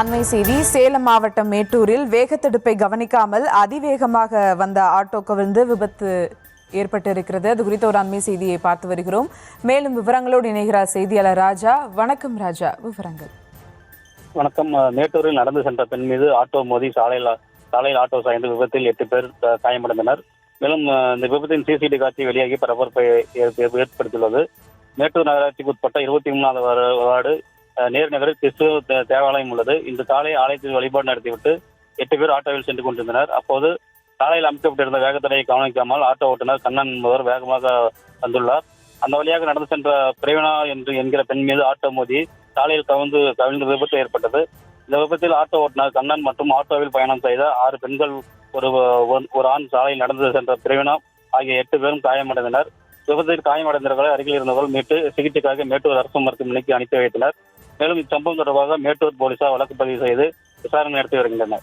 அண்மை செய்தி சேலம் மாவட்டம் மேட்டூரில் வேகத்தடுப்பை கவனிக்காமல் அதிவேகமாக வந்த ஆட்டோ கவிழ்ந்து விபத்து ஏற்பட்டிருக்கிறது. அது குறித்த ஒரு அண்மை செய்தியை பார்த்து வருகிறோம். மேலும் விவரங்களோடு இணைகிறார் செய்தியாளர் ராஜா. வணக்கம் ராஜா, விவரங்கள். வணக்கம். மேட்டூரில் நடந்து சென்ற பெண் மீது ஆட்டோ மோதி சாலையில் ஆட்டோ சாய்ந்து விபத்தில் 8 பேர் காயமடைந்தனர். மேலும் இந்த விபத்தின் சிசிடிவி காட்சி வெளியாகி பரபரப்பை ஏற்படுத்தியுள்ளது. மேட்டூர் நகராட்சிக்கு உட்பட்ட 23வது வார்டு நேர் நகரில் கிறிஸ்துவ தேவாலயம் உள்ளது. இந்த காலை ஆலயத்தில் வழிபாடு நடத்திவிட்டு 8 பேர் ஆட்டோவில் சென்று கொண்டிருந்தனர். அப்போது சாலையில் அமைக்கப்பட்டிருந்த வேகத்தடையை கவனிக்காமல் ஆட்டோ ஓட்டுநர் கண்ணன் என்பவர் வேகமாக வந்துள்ளார். அந்த வழியாக நடந்து சென்ற பிரவீனா என்கிற பெண் மீது ஆட்டோ மோதி சாலையில் கவிழ்ந்து விபத்து ஏற்பட்டது. இந்த விபத்தில் ஆட்டோ ஓட்டுநர் கண்ணன் மற்றும் ஆட்டோவில் பயணம் செய்த 6 பெண்கள் ஒரு ஆண் சாலையில் நடந்து சென்ற பிரவீனா ஆகிய 8 பேரும் காயமடைந்தனர். விபத்தில் காயமடைந்தவர்களை அருகில் இருந்தவர்கள் மீட்டு சிகிச்சைக்காக மேட்டூர் அரசு மருத்துவமனைக்கு அனுப்பி வைத்தனர். மேலும் இச்சம்பவம் தொடர்பாக மேட்டூர் போலீசார் வழக்கு பதிவு செய்து விசாரணை நடத்தி வருகின்றனர்.